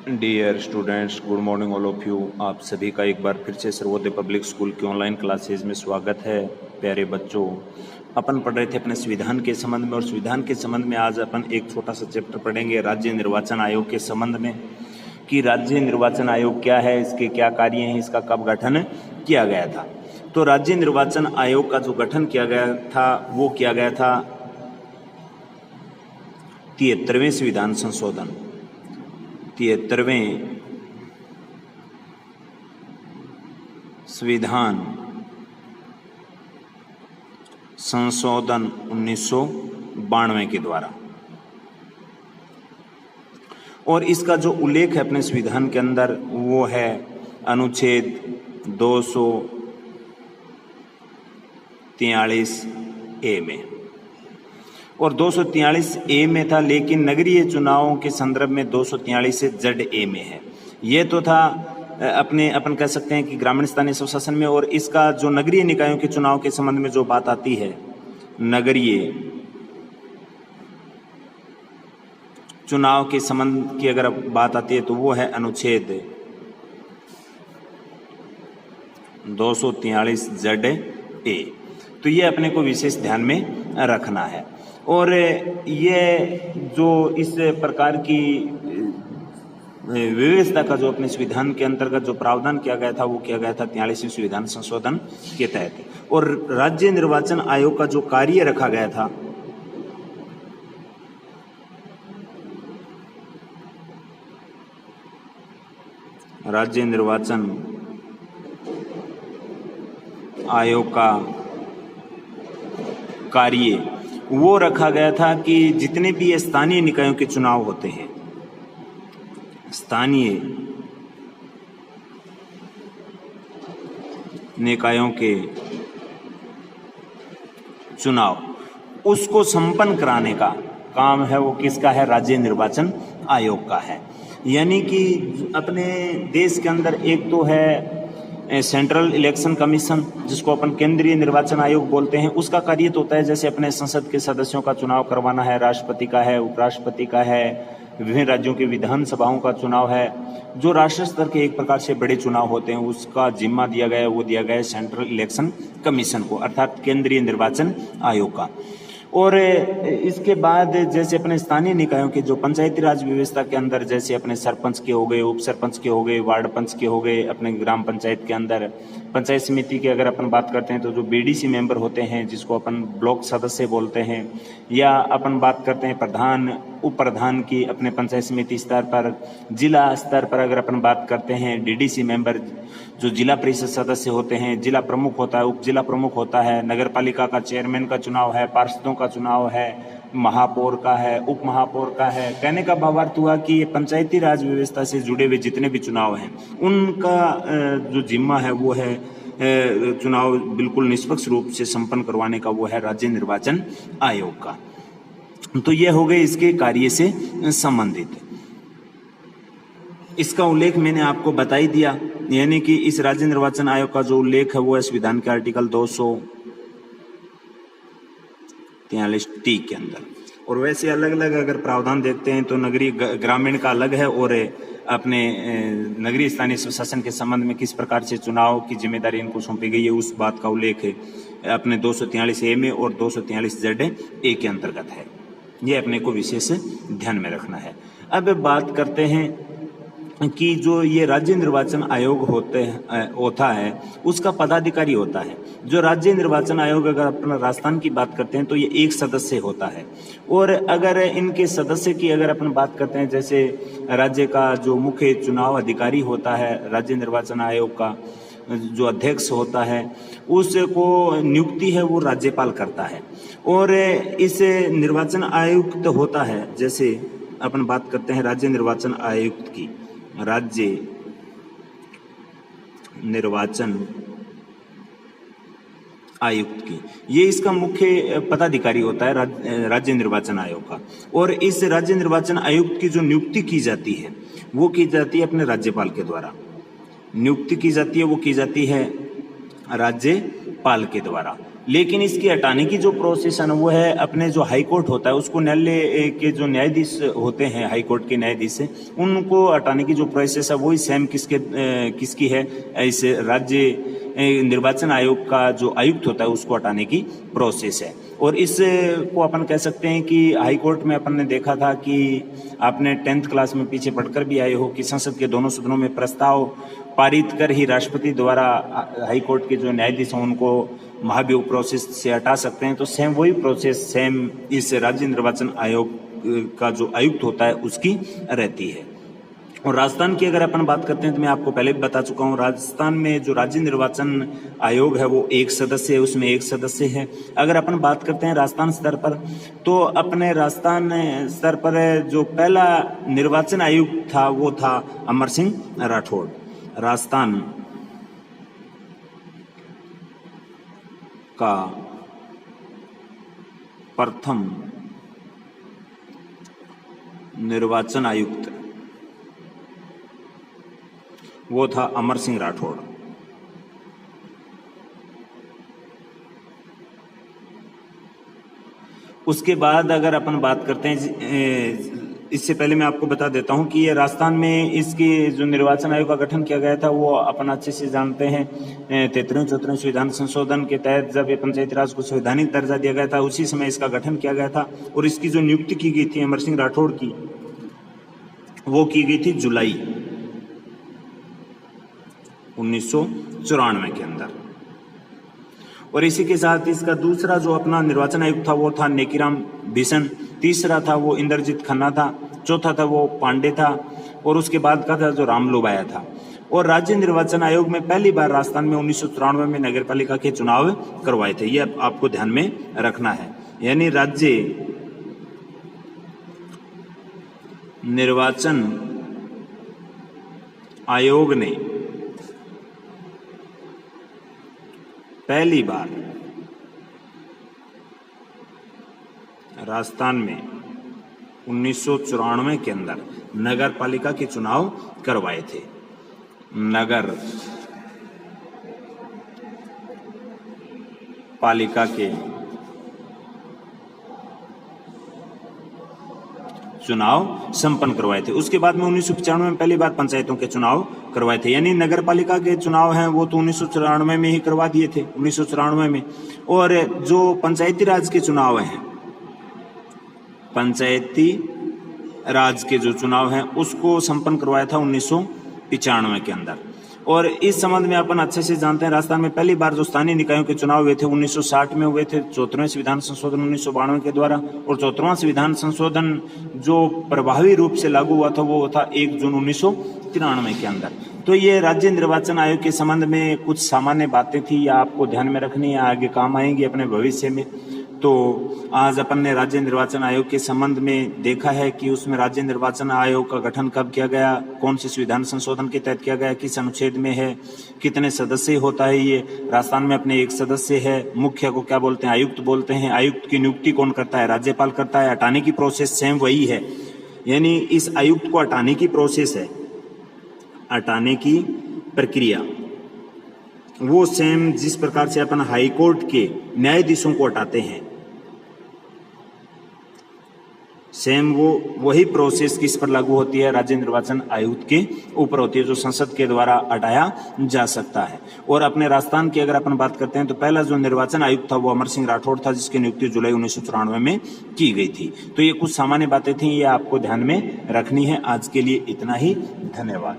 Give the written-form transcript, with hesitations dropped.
Dear students, good morning all of you. आप सभी का एक बार फिर से सर्वोदय पब्लिक स्कूल की ऑनलाइन क्लासेज में स्वागत है। प्यारे बच्चों, अपन पढ़ रहे थे अपने संविधान के संबंध में, और संविधान के संबंध में आज अपन एक छोटा सा चैप्टर पढ़ेंगे राज्य निर्वाचन आयोग के संबंध में, कि राज्य निर्वाचन आयोग क्या है, इसके क्या कार्य हैं, इसका कब गठन किया गया था। तो राज्य निर्वाचन आयोग का जो गठन किया गया था वो किया गया था 73वें संविधान संशोधन, 73वें संविधान संशोधन 1992 के द्वारा। और इसका जो उल्लेख है अपने संविधान के अंदर वो है अनुच्छेद 243A में, और 243A में था, लेकिन नगरीय चुनावों के संदर्भ में 243 में है। ये तो था अपन कह सकते हैं कि ग्रामीण स्थानीय स्वशासन में, और इसका जो नगरीय निकायों के चुनाव के संबंध में जो बात आती है, नगरीय चुनाव के संबंध की अगर बात आती है तो वो है अनुच्छेद 243ZA। तो ये अपने को विशेष ध्यान में रखना है। और ये जो इस प्रकार की व्यवस्था का जो अपने संविधान के अंतर्गत जो प्रावधान किया गया था वो किया गया था 43वें संविधान संशोधन के तहत। और राज्य निर्वाचन आयोग का जो कार्य रखा गया था राज्य निर्वाचन आयोग का कार्य वो रखा गया था कि जितने भी स्थानीय निकायों के चुनाव होते हैं, स्थानीय निकायों के चुनाव, उसको संपन्न कराने का काम है वो किसका है? राज्य निर्वाचन आयोग का है। यानी कि अपने देश के अंदर एक तो है सेंट्रल इलेक्शन कमीशन, जिसको अपन केंद्रीय निर्वाचन आयोग बोलते हैं। उसका कार्य तो होता है जैसे अपने संसद के सदस्यों का चुनाव करवाना है, राष्ट्रपति का है, उपराष्ट्रपति का है, विभिन्न राज्यों के विधानसभाओं का चुनाव है। जो राष्ट्र स्तर के एक प्रकार से बड़े चुनाव होते हैं उसका जिम्मा दिया गया है, वो दिया गया है सेंट्रल इलेक्शन कमीशन को, अर्थात केंद्रीय निर्वाचन आयोग का। और इसके बाद जैसे अपने स्थानीय निकायों के जो पंचायती राज व्यवस्था के अंदर, जैसे अपने सरपंच के हो गए, उप सरपंच के हो गए, वार्ड पंच के हो गए, अपने ग्राम पंचायत के अंदर पंचायत समिति की अगर अपन बात करते हैं तो जो बीडीसी मेंबर होते हैं जिसको अपन ब्लॉक सदस्य बोलते हैं, या अपन बात करते हैं प्रधान उप प्रधान की अपने पंचायत समिति स्तर पर, जिला स्तर पर अगर अपन बात करते हैं डीडीसी मेंबर जो जिला परिषद सदस्य होते हैं, जिला प्रमुख होता है, उप जिला प्रमुख होता है, नगर पालिका का चेयरमैन का चुनाव है, पार्षदों का चुनाव है, महापौर का है, उप महापौर का है। कहने का भावार्थ हुआ कि पंचायती राज व्यवस्था से जुड़े हुए जितने भी चुनाव हैं उनका जो जिम्मा है वो है चुनाव बिल्कुल निष्पक्ष रूप से संपन्न करवाने का, वो है राज्य निर्वाचन आयोग का। तो ये हो गए इसके कार्य से संबंधित। इसका उल्लेख मैंने आपको बता ही दिया, यानी कि इस राज्य निर्वाचन आयोग का जो उल्लेख है वो है संविधान के आर्टिकल 243T के अंदर। और वैसे अलग अलग अगर प्रावधान देखते हैं तो नगरीय ग्रामीण का अलग है, और अपने नगरीय स्थानीय स्वशासन के संबंध में किस प्रकार से चुनाव की जिम्मेदारी इनको सौंपी गई है उस बात का उल्लेख है अपने 243A में और 243ZA के अंतर्गत है। ये अपने को विशेष ध्यान में रखना है। अब बात करते हैं कि जो ये राज्य निर्वाचन आयोग होता है उसका पदाधिकारी होता है। जो राज्य निर्वाचन आयोग अगर अपना राजस्थान की बात करते हैं तो ये एक सदस्य होता है। और अगर इनके सदस्य की अगर अपन बात करते हैं, जैसे राज्य का जो मुख्य चुनाव अधिकारी होता है, राज्य निर्वाचन आयोग का जो अध्यक्ष होता है उसको नियुक्ति है वो राज्यपाल करता है। और इस निर्वाचन आयुक्त होता है, जैसे अपन बात करते हैं राज्य निर्वाचन आयुक्त की, राज्य निर्वाचन आयुक्त की, ये इसका मुख्य पदाधिकारी होता है राज्य निर्वाचन आयोग का। और इस राज्य निर्वाचन आयुक्त की जो नियुक्ति की जाती है वो की जाती है अपने राज्यपाल के द्वारा। नियुक्ति की जाती है वो की जाती है राज्यपाल पाल के द्वारा। लेकिन इसके हटाने की जो प्रोसेस है ना वो है अपने जो हाई कोर्ट होता है उसको न्यायालय के जो न्यायाधीश होते हैं, हाई कोर्ट के न्यायाधीश उनको हटाने की जो प्रोसेस है वही सेम किसकी है, इस राज्य निर्वाचन आयोग का जो आयुक्त होता है उसको हटाने की प्रोसेस है। और इस को अपन कह सकते हैं कि हाई कोर्ट में अपन ने देखा था कि आपने 10th क्लास में पीछे पढ़कर भी आए हो कि संसद के दोनों सदनों में प्रस्ताव पारित कर ही राष्ट्रपति द्वारा हाई कोर्ट के जो न्यायाधीश हैं उनको महाभियोग प्रोसेस से हटा सकते हैं। तो सेम वही प्रोसेस सेम इस राज्य निर्वाचन आयोग का जो आयुक्त होता है उसकी रहती है। और राजस्थान की अगर अपन बात करते हैं तो मैं आपको पहले भी बता चुका हूँ, राजस्थान में जो राज्य निर्वाचन आयोग है वो एक सदस्य है, उसमें एक सदस्य है। अगर अपन बात करते हैं राजस्थान स्तर पर तो अपने राजस्थान स्तर पर जो पहला निर्वाचन आयुक्त था वो था अमर सिंह राठौड़। राजस्थान का प्रथम निर्वाचन आयुक्त वो था अमर सिंह राठौड़। उसके बाद अगर अपन बात करते हैं, इससे पहले मैं आपको बता देता हूं कि ये राजस्थान में इसके जो निर्वाचन आयोग का गठन किया गया था वो अपन अच्छे से जानते हैं। 33वें 34वें संविधान संशोधन के तहत जब ये पंचायती राज को संवैधानिक दर्जा दिया गया था उसी समय इसका गठन किया गया था। और इसकी जो नियुक्ति की गई थी अमर सिंह राठौड़ की वो की गई थी जुलाई 1994 के अंदर। और इसी के साथ इसका दूसरा जो अपना निर्वाचन आयुक्त था वो था नेकीराम बिशन, तीसरा था वो इंद्रजीत खन्ना था, चौथा था वो पांडे था और उसके बाद का था जो रामलोबाया था। और राज्य निर्वाचन आयोग में पहली बार राजस्थान में 1994 में नगर पालिका के चुनाव करवाए थे, ये आपको ध्यान में रखना है। यानी राज्य निर्वाचन आयोग ने पहली बार राजस्थान में 1994 के अंदर नगर पालिका के चुनाव करवाए थे। नगर पालिका के चुनाव संपन्न करवाए थे। उसके बाद में 1995 में पहली बार पंचायतों के चुनाव करवाए थे। यानी नगर पालिका के चुनाव हैं वो तो 1994 में ही करवा दिए थे, 1994 में। और जो पंचायती राज के चुनाव हैं, पंचायती राज के जो चुनाव हैं उसको संपन्न करवाया था 1995 के अंदर। और इस संबंध में अपन अच्छे से जानते हैं राजस्थान में पहली बार जो स्थानीय निकायों के चुनाव हुए थे 1960 में हुए थे, 74वें संविधान संशोधन 1992 के द्वारा। और 74वां संविधान संशोधन जो प्रभावी रूप से लागू हुआ था वो था 1 जून 1993 के अंदर। तो ये राज्य निर्वाचन आयोग के संबंध में कुछ सामान्य बातें थी, या आपको ध्यान में रखनी है, आगे काम आएंगी अपने भविष्य में। तो आज अपन ने राज्य निर्वाचन आयोग के संबंध में देखा है कि उसमें राज्य निर्वाचन आयोग का गठन कब किया गया, कौन से संविधान संशोधन के तहत किया गया, किस अनुच्छेद में है, कितने सदस्य होता है। ये राजस्थान में अपने एक सदस्य है, मुख्य को क्या बोलते हैं, आयुक्त बोलते हैं। आयुक्त की नियुक्ति कौन करता है, राज्यपाल करता है। हटाने की प्रोसेस सेम वही है, यानी इस आयुक्त को हटाने की प्रोसेस है, हटाने की प्रक्रिया वो सेम जिस प्रकार से अपन हाई कोर्ट के न्यायाधीशों को हटाते हैं, सेम वो वही प्रोसेस किस पर लागू होती है, राज्य निर्वाचन आयुक्त के ऊपर होती है, जो संसद के द्वारा हटाया जा सकता है। और अपने राजस्थान की अगर अपन बात करते हैं तो पहला जो निर्वाचन आयुक्त था वो अमर सिंह राठौड़ था, जिसकी नियुक्ति जुलाई 1994 में की गई थी। तो ये कुछ सामान्य बातें थी, ये आपको ध्यान में रखनी है। आज के लिए इतना ही, धन्यवाद।